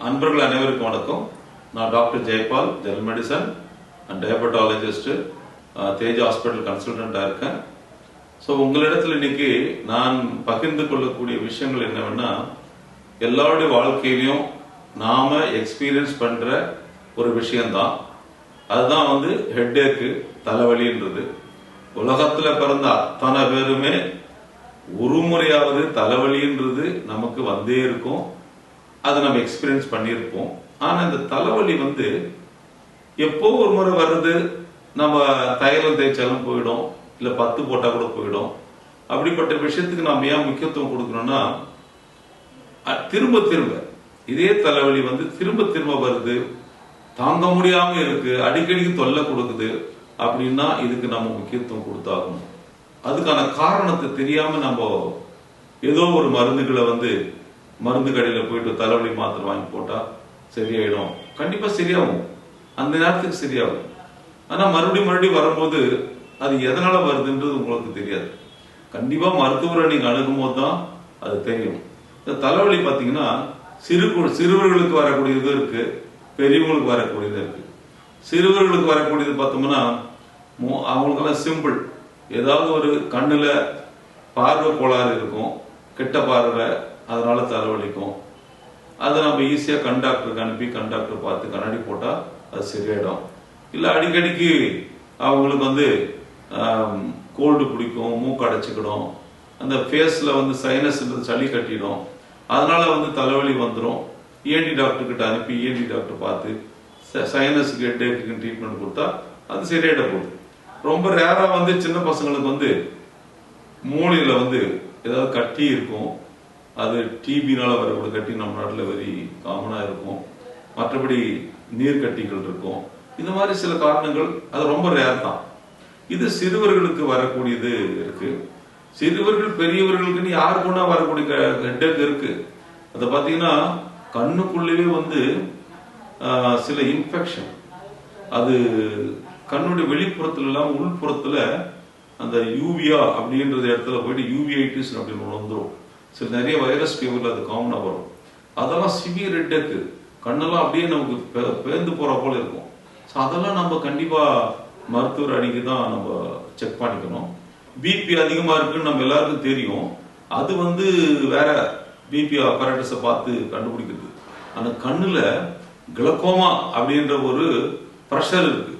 அன்பர்கள் அனைவருக்கும் வணக்கம். நான் doctor Jayapal, general medicine and diabetologist, Tej hospital கன்சல்டண்டா இருக்கேன். ஸோ உங்களிடத்துல இன்னைக்கு நான் பகிர்ந்து கொள்ளக்கூடிய விஷயங்கள் என்னவென்னா, எல்லாருடைய வாழ்க்கையிலையும் நாம எக்ஸ்பீரியன்ஸ் பண்ற ஒரு விஷயம்தான். அதுதான் ஹெட்டேக்கு, தலைவலின்றது. உலகத்துல பிறந்த அத்தனை பேருமே ஒரு முறையாவது தலைவலின்றது நமக்கு வந்தே இருக்கும். அதை நம்ம எக்ஸ்பீரியன்ஸ் பண்ணியிருப்போம். ஆனா இந்த தலைவலி எப்போ ஒரு முறை வருது, நம்ம தைலம் தேய்ச்சாலும் போயிடும், இல்ல 10 போட்டா கூட போயிடும். அப்படிப்பட்ட விஷயத்துக்கு நம்ம ஏன் முக்கியத்துவம் கொடுக்கணும்னா, திரும்ப திரும்ப இதே தலைவலி திரும்ப திரும்ப வருது, தாங்க முடியாம இருக்கு, அடிக்கடிக்கு தொல்லை கொடுக்குது அப்படின்னா இதுக்கு நம்ம முக்கியத்துவம் கொடுத்தாகணும். அதுக்கான காரணத்தை தெரியாம நம்ம ஏதோ ஒரு மருந்துகளை மருந்து கடையில போயிட்டு தலைவலி மாத்திரை வாங்கி போட்டா சரியாயிடும். கண்டிப்பா சரியாகும், அந்த நேரத்துக்கு சரியாகும். ஆனா மறுபடியும் வரும்போது அது எதனால வருதுன்றது உங்களுக்கு தெரியாது. கண்டிப்பா மருத்துவரை நீங்க அணுகும் போது தான் அது தெரியும். இந்த தலைவலி பாத்தீங்கன்னா சிறுவர்களுக்கு வரக்கூடியது இருக்கு, பெரியவங்களுக்கு வரக்கூடியது இருக்கு. சிறுவர்களுக்கு வரக்கூடியது பார்த்தோம்னா அவங்களுக்கெல்லாம் சிம்பிள். ஏதாவது ஒரு கண்ணுல பார்வை கோளாறு இருக்கும், கெட்ட பார்வை, அதனால தலைவலிக்கும். அதை நம்ம ஈஸியா கண் டாக்டருக்கு அனுப்பி கண் டாக்டர் பார்த்து கண்ணாடி போட்டா அது சரியாயிடும். இல்ல அடிக்கடிக்கு அவங்களுக்கு கோல்டு பிடிக்கும், மூக்கு அடைச்சிக்கிடும், அந்த ஃபேஸ்ல சைனஸ் சளி கட்டிடும், அதனால தலைவலி வந்துடும். இஎன்டி டாக்டர் கிட்ட அனுப்பி இஎன்டி டாக்டர் பார்த்து சைனஸுக்கு ஹெட்டேக்கு ட்ரீட்மெண்ட் கொடுத்தா அது சரியாயிட போகுது. ரொம்ப ரேரா சின்ன பசங்களுக்கு மூளையில ஏதாவது கட்டி இருக்கும், அது டிபினால வரக்கூடிய கட்டி நம்ம நாட்டில் வெரி காமனா இருக்கும். மற்றபடி நீர் கட்டிகள் இருக்கும். இந்த மாதிரி சில காரணங்கள் அது ரொம்ப ரேர் தான். இது சிறுவர்களுக்கு வரக்கூடியது இருக்கு. சிறுவர்கள் பெரியவர்களுக்குன்னு யாருக்குன்னா வரக்கூடிய ஹெட்டேக் இருக்கு. அதை பார்த்தீங்கன்னா கண்ணுக்குள்ளேயே சில இன்ஃபெக்ஷன், அது கண்ணுடைய வெளிப்புறத்துல இல்லாம உள்புறத்துல அந்த யூவியா அப்படின்ற இடத்துல போயிட்டு யூவிஐட்டிஸ் அப்படின்னு வந்துடும். சில நிறைய வைரஸ் ஃபீவர்ல அது காமனா வரும். அதெல்லாம் சிவியர் ஹெட்டேக்கு, கண்ணெல்லாம் அப்படியே நமக்கு பேர்ந்து போற போல இருக்கும். ஸோ அதெல்லாம் நம்ம கண்டிப்பா மருத்துவர் அடிக்கு தான் நம்ம செக் பண்ணிக்கணும். பிபி அதிகமா இருக்குன்னு நம்ம எல்லாருக்கும் தெரியும். அது வேற பிபி அப்பரேட்டஸை பார்த்து கண்டுபிடிக்கிறது. அந்த கண்ணுல கிளக்கோமா அப்படின்ற ஒரு ப்ரெஷர் இருக்கு.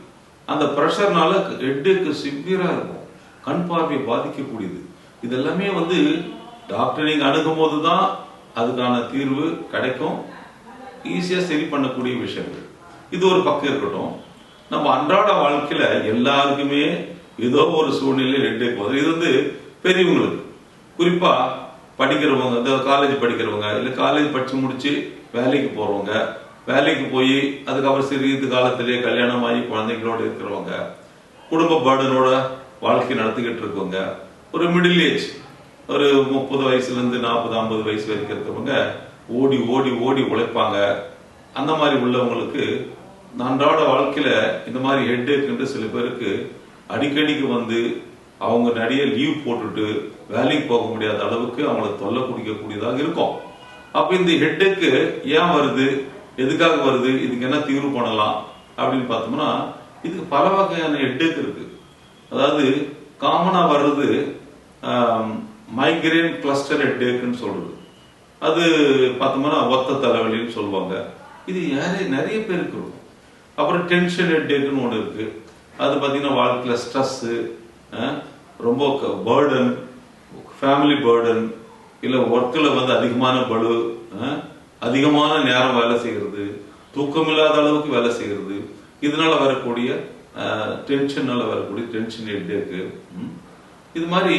அந்த ப்ரெஷர்னால ஹெட்டேக்கு சிவியரா இருக்கும், கண் பார்வையை பாதிக்கக்கூடியது. இதெல்லாமே டாக்டர் நீங்க அணுகும் போதுதான் அதுக்கான தீர்வு கிடைக்கும், ஈஸியா சரி பண்ணக்கூடிய விஷயங்கள். இது ஒரு பக்கம் இருக்கட்டும். நம்ம அன்றாட வாழ்க்கையில எல்லாருக்குமே ஏதோ ஒரு சூழ்நிலையில் ஹெட்டேக் வருது. இது பெரியவங்களுக்கு, குறிப்பா படிக்கிறவங்க, காலேஜ் படிக்கிறவங்க, இல்ல காலேஜ் படிச்சு முடிச்சு வேலைக்கு போறவங்க, வேலைக்கு போய் அதுக்கப்புறம் சிறிது காலத்திலேயே கல்யாணம் ஆகி குழந்தைகளோட இருக்கிறவங்க, குடும்ப பேர்டனோட வாழ்க்கை நடத்திக்கிட்டு இருக்கவங்க, ஒரு மிடில் ஏஜ், ஒரு 30 வயசுல இருந்து 40-50 வயசு வரைக்கும் இருக்கிறவங்க ஓடி ஓடி ஓடி உழைப்பாங்க. அந்த மாதிரி உள்ளவங்களுக்கு அன்றாட வாழ்க்கையில இந்த மாதிரி ஹெட்டேக் சில பேருக்கு அடிக்கடிக்கு அவங்க நிறைய லீவ் போட்டுட்டு வேலைக்கு போக முடியாத அளவுக்கு அவங்களை தொல்லை குடிக்கக்கூடியதாக இருக்கும். அப்ப இந்த ஹெட்டேக்கு ஏன் வருது, எதுக்காக வருது, இதுக்கு என்ன தீர்வு பண்ணலாம் அப்படின்னு பார்த்தோம்னா, இதுக்கு பல வகையான ஹெட்டேக் இருக்கு. அதாவது காமனா வர்றது மைக்ரேன் கிளஸ்டர் ஹெட்டேக்னு சொல்றது. அது பார்த்தோம்னா ஒத்த தலைவலின்னு சொல்லுவாங்க. இது நிறைய பேருக்கு இருக்கும். அப்புறம் டென்ஷன் ஹெட்டேக்னு ஒன்று இருக்கு. அது பார்த்தீங்கன்னா வாழ்க்கையில ஸ்ட்ரெஸ், ரொம்ப பேர்டன், ஃபேமிலி பேர்டன், இல்ல ஒர்க்கில் அதிகமான பளு, அதிகமான நேரம் வேலை செய்யறது, தூக்கமில்லாத அளவுக்கு வேலை செய்யறது, இதனால வரக்கூடிய டென்ஷனால வரக்கூடிய டென்ஷன் ஹெட்டேக்கு. இது மாதிரி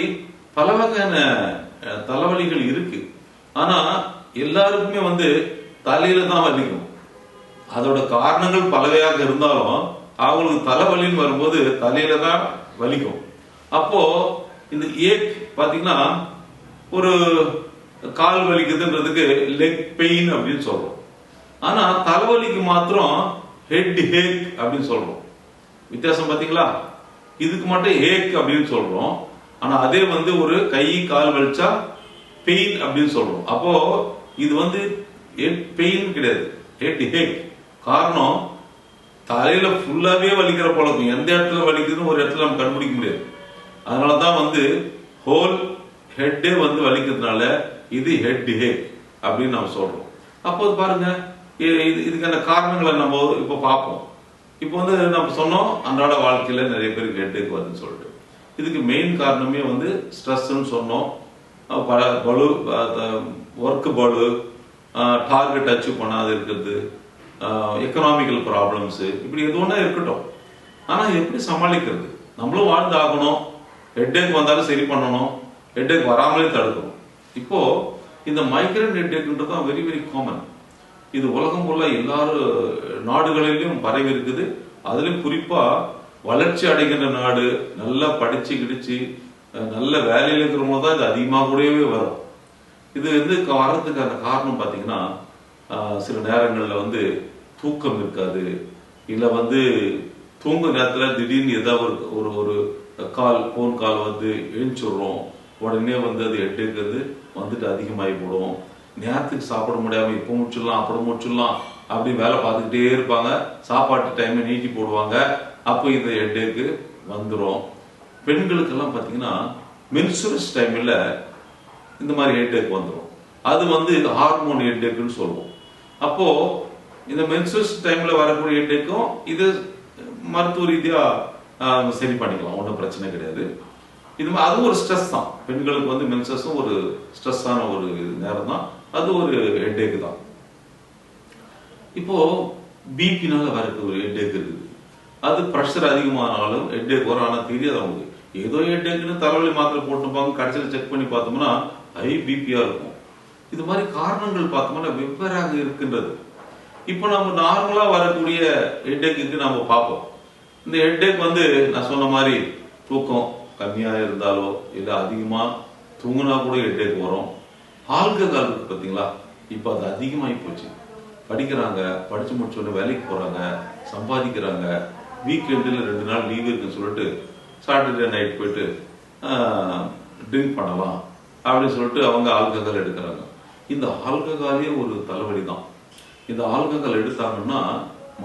பல வகையான தலைவலிகள் இருக்கு. ஆனா எல்லாருக்குமே தலையில தான் வலிக்கும். அதோட காரணங்கள் பலவையாக இருந்தாலும் அவங்களுக்கு தலைவலின்னு வரும்போது தலையில தான் வலிக்கும். அப்போ இந்த ஏக் பாத்தீங்கன்னா, ஒரு கால் வலிக்குதுன்றதுக்கு லெக் பெயின் அப்படின்னு சொல்றோம். ஆனா தலைவலிக்கு மாத்திரம் ஹெட் ஹேக் அப்படின்னு சொல்றோம். வித்தியாசம் பாத்தீங்களா? இதுக்கு மட்டும் ஹேக் அப்படின்னு சொல்றோம். ஆனா அதே ஒரு கை கால் வலிச்சா பெயின் அப்படின்னு சொல்றோம். அப்போ இது பெயின் கிடையாது, ஹெட் ஏக். காரணம் தலையில ஃபுல்லாவே வலிக்கிற பழக்கம், எந்த இடத்துல வலிக்குதுன்னு ஒரு இடத்துல நம்ம கண்டுபிடிக்க முடியாது. அதனாலதான் வந்து ஹோல் ஹெட்டே வந்து வலிக்கிறதுனால இது ஹெட் ஏக் அப்படின்னு நம்ம சொல்றோம். அப்போது பாருங்க, இதுக்கான காரணங்களை நம்ம இப்ப பார்ப்போம். இப்போ வந்து நம்ம சொன்னோம் அன்றாட வாழ்க்கையில நிறைய பேருக்கு ஹெட் ஏக் வருதுன்னு சொல்லிட்டு. இதுக்கு மெயின் காரணமே வந்து ஸ்ட்ரெஸ்ன்னு சொன்னோம். பளு, ஒர்க் பளு, டார்கெட் அச்சீவ் பண்ணாது இருக்கிறது, எக்கனாமிக்கல் ப்ராப்ளம்ஸ், இப்படி எது ஒன்றா இருக்கட்டும். ஆனால் எப்படி சமாளிக்கிறது? நம்மளும் வாழ்ந்து ஆகணும். ஹெட்டேக் வந்தாலும் சரி பண்ணணும், ஹெட்டேக் வராமலே தடுக்கணும். இப்போ இந்த மைக்ரேன் ஹெட்டேக்ன்றது தான் வெரி வெரி காமன். இது உலகம் போல எல்லாரும் நாடுகளிலும் பரவி இருக்குது. அதுலயும் குறிப்பா வளர்ச்சி அடைகின்ற நாடு, நல்லா படிச்சு கிடிச்சு நல்ல வேலையில் இருக்கிறவங்க தான் இது அதிகமாக கூடவே வரும். இது வந்து வர்றதுக்கான காரணம் பார்த்தீங்கன்னா, சில நேரங்களில் வந்து தூக்கம் இருக்காது, இல்லை வந்து தூங்க நேரத்தில் திடீர்னு ஏதாவது ஒரு ஒரு ஃபோன் கால் வந்து எழுந்துடுறோம், உடனே வந்து அது ஹெட்டேக் வந்துட்டு அதிகமாகி போடும். நேரத்துக்கு சாப்பிட முடியாமல் இப்போ முடிச்சிடலாம் அப்புறம் முடிச்சிடலாம் அப்படி வேலை பார்த்துக்கிட்டே இருப்பாங்க. சாப்பாட்டு டைமை நீட்டி போடுவாங்க. அப்போ இந்த ஹெட்டேக்கு வந்துடும். பெண்களுக்கெல்லாம் பார்த்தீங்கன்னா மென்சுரஸ் டைமில் இந்த மாதிரி ஹெட்டேக் வந்துடும். அது வந்து ஹார்மோன் ஹெட்டேக்குன்னு சொல்லுவோம். அப்போ இந்த மென்சுரஸ் டைம்ல வரக்கூடிய ஹெட்டேக்கும் இது மருத்துவ ரீதியா சரி பண்ணிக்கலாம், ஒன்றும் பிரச்சனை கிடையாது. இது அது ஒரு ஸ்ட்ரெஸ் தான். பெண்களுக்கு வந்து மென்சஸும் ஒரு ஸ்ட்ரெஸ்ஸான ஒரு நேரம் தான், அது ஒரு ஹெட்டேக் தான். இப்போ பிபினால வரக்கூடிய ஒரு ஹெட்டேக் இருக்குது. அது ப்ரெஷர் அதிகமானாலும் ஹெட்டேக் வரும். ஆனால் தெரியாது அவங்களுக்கு. ஏதோ ஹெட்டேக்னு தலைவலி மாத்திரை போட்டுப்பாங்க, கடைசியில் செக் பண்ணி பார்த்தோம்னா ஹை பிபியா இருக்கும். இது மாதிரி காரணங்கள் பார்த்தோம்னா வெவ்வேறாக இருக்கின்றது. இப்போ நம்ம நார்மலா வரக்கூடிய ஹெட்டேக்கு நம்ம பார்ப்போம். இந்த ஹெட்டேக் வந்து நான் சொன்ன மாதிரி தூக்கம் கம்மியா இருந்தாலோ இல்லை அதிகமா தூங்கினா கூட ஹெட்டேக் வரும். ஆல்கஹால் இருக்கு பார்த்தீங்களா, இப்போ அது அதிகமாகி போச்சு. படிக்கிறாங்க, படிச்சு முடிச்ச உடனே வேலைக்கு போறாங்க, சம்பாதிக்கிறாங்க, வீக்கெண்டில் 2 நாள் லீவ் இருக்குன்னு சொல்லிட்டு சாட்டர்டே நைட் போயிட்டு ட்ரிங்க் பண்ணலாம் அப்படின்னு சொல்லிட்டு அவங்க ஆல்கஹால் எடுக்கிறாங்க. இந்த ஆல்கஹாலே ஒரு தலைவலி தான். இந்த ஆல்கஹால் எடுத்தாங்கன்னா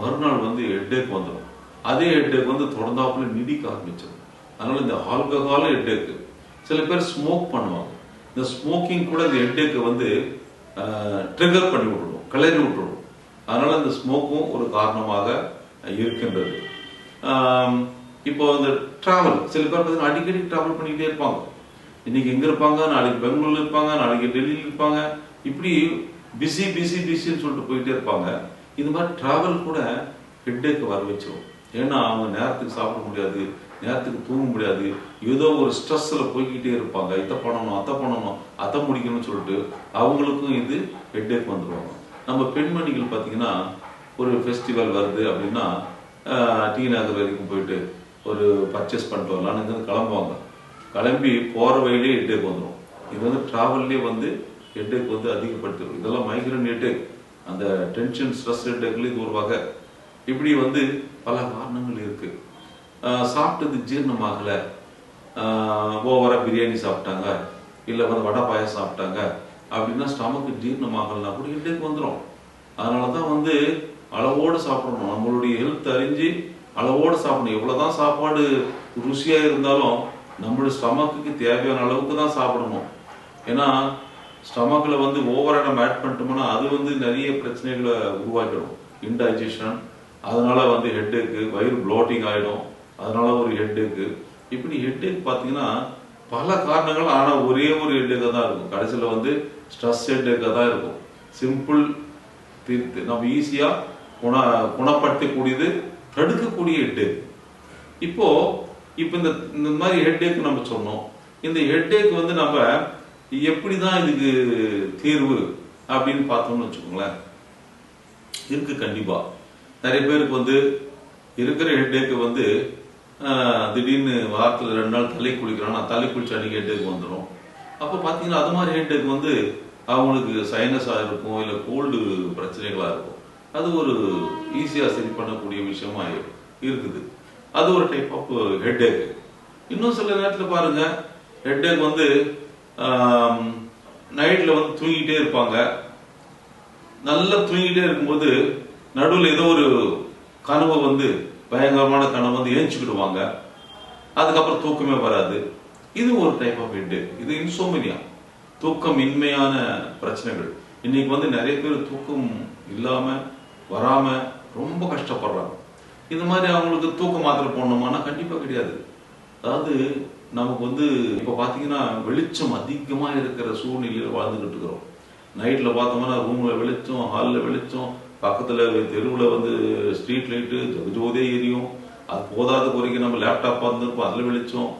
மறுநாள் வந்து ஹெட்டேக் வந்துடும். அதே ஹெட்டேக் வந்து தொடர்ந்தாப்புல நீடிக்க ஆரம்பிச்சிடும். அதனால இந்த ஆல்கஹாலும் ஹெட்டேக்கு. சில பேர் ஸ்மோக் பண்ணுவாங்க. இந்த ஸ்மோக்கிங் கூட இந்த ஹெட்டேக்கை வந்து ட்ரிகர் பண்ணி விட்டுடும், கிளறி விட்டுடும். அதனால இந்த ஸ்மோக்கும் ஒரு காரணமாக இருக்கின்றது. இப்போ இந்த டிராவல், சில பேர் அடிக்கடி டிராவல் பண்ணிக்கிட்டே இருப்பாங்க. இன்னைக்கு எங்க இருப்பாங்க, நாளைக்கு பெங்களூர்ல இருப்பாங்க, நாளைக்கு டெல்லியில் இருப்பாங்க. இப்படி பிஸி பிஸி பிஸின்னு சொல்லிட்டு போயிட்டே இருப்பாங்க. இது மாதிரி டிராவல் கூட ஹெட்டேக் வர வச்சிடும். ஏன்னா அவங்க நேரத்துக்கு சாப்பிட முடியாது, நேரத்துக்கு தூங்க முடியாது, ஏதோ ஒரு ஸ்ட்ரெஸ்ல போய்கிட்டே இருப்பாங்க. இதை பண்ணணும், அதை பண்ணணும், அதை முடிக்கணும்னு சொல்லிட்டு அவங்களுக்கும் இது ஹெட்டேக் வந்துடுவாங்க. நம்ம பெண்மணிகள் பார்த்தீங்கன்னா ஒரு ஃபெஸ்டிவல் வருது அப்படின்னா டி நகர் வரைக்கும் போயிட்டு ஒரு பர்ச்சேஸ் பண்ணிட்டு வரலான்னு இருந்து கிளம்புவாங்க. கிளம்பி போகிற வழியிலே ஹெட்டேக் வந்துடும். இது வந்து டிராவல்லே வந்து ஹெட்டேக் வந்து அதிகப்படுத்திடும். இதெல்லாம் மைக்ரேன் ஹெட்டேக், அந்த டென்ஷன் ஸ்ட்ரெஸ் ஹெட்டேக்ல இது ஒரு வகை. இப்படி வந்து பல காரணங்கள் இருக்கு. சாப்பிட்டது ஜீரணமாகலை, ஓவரா பிரியாணி சாப்பிட்டாங்க, இல்லை வந்து வடை பாயம் சாப்பிட்டாங்க அப்படின்னா ஸ்டமக்கு ஜீரணமாகலைன்னா கூட ஹெட்டேக் வந்துடும். அதனால தான் வந்து அளவோடு சாப்பிடணும். நம்மளுடைய ஹெல்த் அறிஞ்சு அளவோடு சாப்பிடணும். எவ்வளோதான் சாப்பாடு ருசியாக இருந்தாலும் நம்மளுடைய ஸ்டமக்குக்கு தேவையான அளவுக்கு தான் சாப்பிடணும். ஏன்னா ஸ்டமக்கில் வந்து ஓவராக நம்ம ஆட் பண்ணிட்டோம்னா அது வந்து நிறைய பிரச்சனைகளை உருவாக்கிடும். இன்டைஜஷன், அதனால வந்து ஹெட்டேக்கு, வயிறு ப்ளோட்டிங் ஆகிடும், அதனால ஒரு ஹெட்டேக்கு. இப்படி ஹெட்டேக் பார்த்தீங்கன்னா பல காரணங்கள், ஆனால் ஒரே ஒரு ஹெட்டேக்காக தான் இருக்கும். கடைசியில் வந்து ஸ்ட்ரெஸ் ஹெட்டேக்காக தான் இருக்கும். சிம்பிள், நம்ம ஈஸியாக குணப்படுத்தக்கூடியது, தடுக்கக்கூடிய ஹெட்டேக். இப்போ இந்த மாதிரி ஹெட்டேக் நம்ம சொன்னோம். இந்த ஹெட்டேக் வந்து நம்ம எப்படிதான் இதுக்கு தீர்வு அப்படின்னு பார்த்தோம்னு வச்சுக்கோங்களேன், இருக்கு கண்டிப்பா. நிறைய பேருக்கு வந்து இருக்கிற ஹெட்டேக்கு வந்து திடீர்னு வாரத்தில் 2 நாள் தலை குளிக்கிறான், தலை குளிச்ச அன்னைக்கு ஹெட்டேக் வந்துடும். அப்போ பார்த்தீங்கன்னா அது மாதிரி ஹெட்டேக் வந்து அவங்களுக்கு சைனஸாக இருக்கும், இல்லை கோல்டு பிரச்சனைகளாக இருக்கும். அது ஒரு ஈஸியாக சரி பண்ணக்கூடிய விஷயமா இருக்குது. அது ஒரு டைப் ஆஃப் ஹெட்டேக். இன்னும் சில நேரத்தில் பாருங்க, ஹெட்டேக் வந்து நைட்டில் வந்து தூங்கிட்டே இருப்பாங்க, நல்லா தூங்கிட்டே இருக்கும்போது நடுவில் ஏதோ ஒரு கனவு வந்து பயங்கரமான கனவு வந்து ஏஞ்சிக்கிடுவாங்க. அதுக்கப்புறம் தூக்கமே வராது. இது ஒரு டைப் ஆஃப் ஹெட்டேக். இது இன்சோமனியா, தூக்கம் இன்மையான பிரச்சனைகள். இன்னைக்கு வந்து நிறைய பேர் தூக்கம் இல்லாம வராம ரொம்ப கஷ்டப்படுறாங்க. இந்த மாதிரி அவங்களுக்கு தூக்க மாத்திரை போடணுமானா கண்டிப்பா கிடையாது. அதாவது நமக்கு வந்து இப்ப பாத்தீங்கன்னா வெளிச்சம் அதிகமா இருக்கிற சூழ்நிலையில வாழ்ந்துகிட்டு இருக்கிறோம். நைட்ல பார்த்தோம்னா ரூம்ல வெளிச்சம், ஹால்ல வெளிச்சம், பக்கத்துல தெருவுல வந்து ஸ்ட்ரீட் லைட்டு ஜோதியே எரியும். அது போதாத குறைக்கு நம்ம லேப்டாப் பார்த்துருப்போம், அதுல வெளிச்சம்.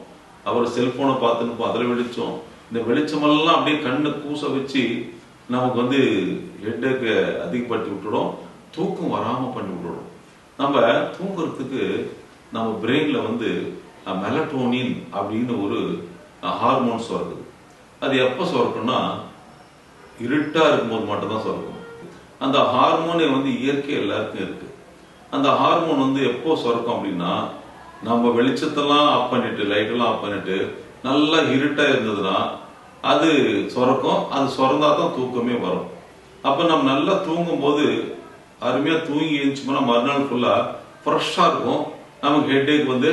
அவர் செல்போனை பார்த்துருப்போம், அதுல வெளிச்சம். இந்த வெளிச்சமெல்லாம் அப்படியே கண்ணை கூச வச்சு நமக்கு வந்து ஹெட்டேக் அதிகப்படுத்தி விட்டுடும், தூக்கம் வராம பண்ணி விட்டுடும். நம்ம தூங்குறதுக்கு நம்ம பிரெயின்ல வந்து மெலட்டோனின் அப்படின்னு ஒரு ஹார்மோன் சுரக்குது. அது எப்ப சுரக்கும்னா இருட்டா இருக்கும்போது மட்டும்தான் சுரக்கும். அந்த ஹார்மோனே வந்து இயற்கை எல்லாருக்கும் இருக்கு. அந்த ஹார்மோன் வந்து எப்போ சுரக்கும் அப்படின்னா நம்ம வெளிச்சத்தெல்லாம் ஆஃப் பண்ணிட்டு லைட்டெல்லாம் ஆஃப் பண்ணிட்டு நல்லா இருட்டா இருந்ததுன்னா அது சுரக்கும். அது சுரந்தா தான் தூக்கமே வரும். அப்ப நம்ம நல்லா தூங்கும் போது அருமையா தூங்கி எழுந்துச்சோம்னா மறுநாள் ஃபுல்லா ஃப்ரெஷ்ஷா இருக்கும். நமக்கு ஹெட்டேக் வந்து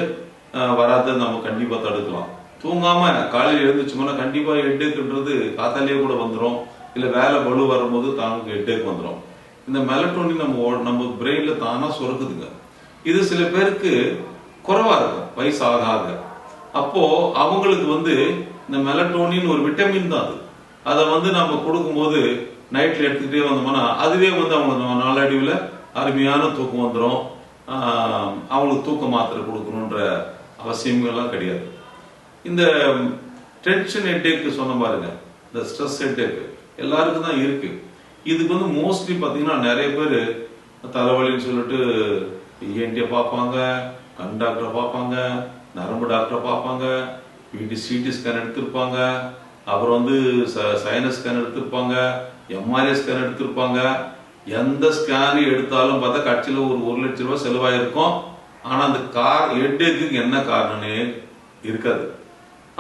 வராத நம்ம கண்டிப்பா தடுக்கலாம். தூங்காம காலையில் எழுந்துச்சோம்னா கண்டிப்பா ஹெட்டேக்ன்றது காத்தாலேயே கூட வந்துடும். இல்ல வேலை பளு வரும்போது தானுக்கு ஹெட்டேக் வந்துடும். இந்த மெலட்டோனின் நம்ம பிரெயின்ல தானா சுரக்குதுங்க. இது சில பேருக்கு குறைவா இருக்கும் வயசு ஆக ஆக. அப்போ அவங்களுக்கு வந்து இந்த மெலட்டோனின் ஒரு விட்டமின் தான். அதை வந்து நம்ம கொடுக்கும்போது நைட்ல எடுத்துக்கிட்டே வந்தோம்னா அதுவே வந்து அவங்க நாளடைவில் அருமையான தூக்கம் வந்துடும். அவங்களுக்கு தூக்க மாத்திரை கொடுக்கணுன்ற அவசியங்கள்லாம் கிடையாது. இந்த டென்ஷன் ஹெட்டேக் சொன்ன பாருங்க, இந்த ஸ்ட்ரெஸ் ஹெட்டேக் எல்லாருக்கும் தான் இருக்கு. இதுக்கு வந்து மோஸ்ட்லி பாத்தீங்கன்னா நிறைய பேர் தலைவலின்னு சொல்லிட்டு இஎன்டியை பார்ப்பாங்க, கண் டாக்டரை பார்ப்பாங்க, நரம்பு டாக்டரை பார்ப்பாங்க, சிடி ஸ்கேன் எடுத்திருப்பாங்க, அப்புறம் வந்து சைனஸ் ஸ்கேன் எடுத்திருப்பாங்க, எம்ஆர்ஐ ஸ்கேன் எடுத்திருப்பாங்க. எந்த ஸ்கேன் எடுத்தாலும் பார்த்தா கட்சியில் ஒரு 1 லட்சம் ரூபாய் செலவாயிருக்கும். ஆனா அந்த ஹெட்டேக்கு என்ன காரணம்னே இருக்காது.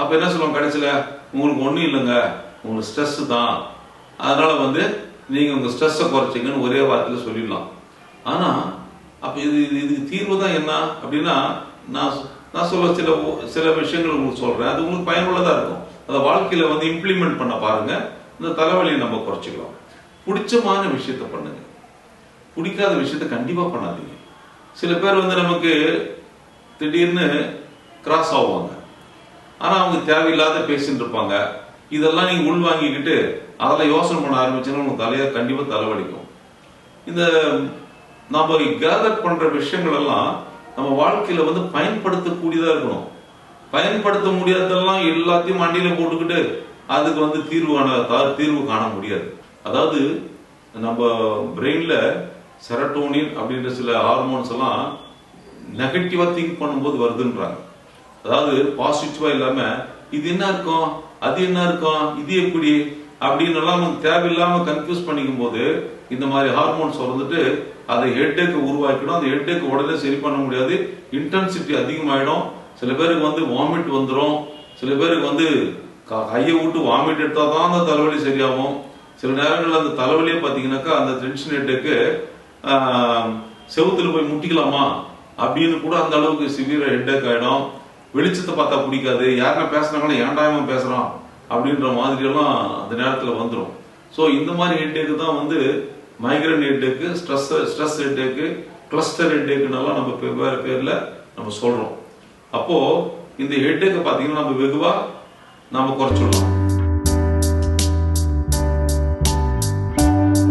அப்ப என்ன சொல்லுவாங்க கடைசியில, உங்களுக்கு ஒண்ணும் இல்லைங்க, உங்களுக்கு ஸ்ட்ரெஸ் தான், அதனால வந்து நீங்க உங்க ஸ்ட்ரெஸ்ஸை குறைச்சிங்கன்னு ஒரே வார்த்தையில சொல்லிடலாம். ஆனா அப்ப இதுக்கு தீர்வு தான் என்ன அப்படின்னா, நான் சொல்ல சில விஷயங்கள் உங்களுக்கு சொல்றேன். அது உங்களுக்கு பயனுள்ளதா இருக்கும். அதை வாழ்க்கையில வந்து இம்ப்ளிமெண்ட் பண்ண பாருங்க. இந்த தலைவலியை நம்ம குறைச்சிக்கலாம். பிடிச்சமான விஷயத்த பண்ணுங்க, பிடிக்காத விஷயத்த கண்டிப்பா பண்ணாதீங்க. சில பேர் வந்து நமக்கு திடீர்னு கிராஸ் ஆவாங்க. ஆனா அவங்க தேவையில்லாத பேசிட்டு இருப்பாங்க. இதெல்லாம் நீங்க உள் வாங்கிக்கிட்டு அதெல்லாம் யோசனை பண்ண ஆரம்பிச்சீங்கன்னா உங்க தலையா கண்டிப்பா தலைவலிக்கும். இந்த நம்ம கேதர் பண்ற விஷயங்கள் எல்லாம் நம்ம வாழ்க்கையில வந்து பயன்படுத்தக்கூடியதா இருக்கணும். பயன்படுத்த முடியாதெல்லாம் எல்லாத்தையும் மண்டியில போட்டுக்கிட்டு அதுக்கு வந்து தீர்வு காண முடியாது. அதாவது நம்ம பிரெயின்ல செரட்டோனின் அப்படின்ற சில ஹார்மோன்ஸ் எல்லாம் நெகட்டிவா திங்க் பண்ணும்போது வருதுன்றாங்க. அதாவது பாசிட்டிவா இல்லாம இது என்ன இருக்கும், அது என்ன இருக்கும், இது எப்படி அப்படின்னு எல்லாம் நமக்கு தேவையில்லாம கன்ஃபியூஸ் பண்ணிக்கும் போது இந்த மாதிரி ஹார்மோன்ஸ் வந்துட்டு அதை ஹெட்டேக் உருவாக்கிடும். அந்த ஹெட்டேக் உடனே சரி பண்ண முடியாது, இன்டென்சிட்டி அதிகமாயிடும். சில பேருக்கு வந்து வாமிட் வந்துடும். சில பேருக்கு வந்து கையை விட்டு வாமிட் எடுத்தாதான் அந்த தலைவலி சரியாகும். சில நேரங்கள் அந்த தலைவலியே பாத்தீங்கன்னாக்கா அந்த டென்ஷன் ஹெட்டேக்கு செவுத்துல போய் முட்டிக்கலாமா அப்படின்னு கூட அந்த அளவுக்கு சிவியர் ஹெட்டேக் ஆயிடும். வெளிச்சத்தை பார்த்தா பிடிக்காது, யாருன்னா பேசுனாங்கன்னா ஏன்டாயமா பேசுறான் அப்படின்ற மாதிரி எல்லாம் அந்த நேரத்துல வந்துடும். ஸோ இந்த மாதிரி ஹெட்டேக்கு தான் வந்து மைக்ரேன் ஹெட்டேக்கு, ஸ்ட்ரெஸ் ஹெட்டேக்கு, கிளஸ்டர் ஹெட்டேக்குன்னெல்லாம் நம்ம வெவ்வேறு பேர்ல நம்ம சொல்றோம். அப்போ இந்த ஹெட்டேக்கை பார்த்தீங்கன்னா நம்ம வெகுவா நம்ம குறைச்சிடலாம்.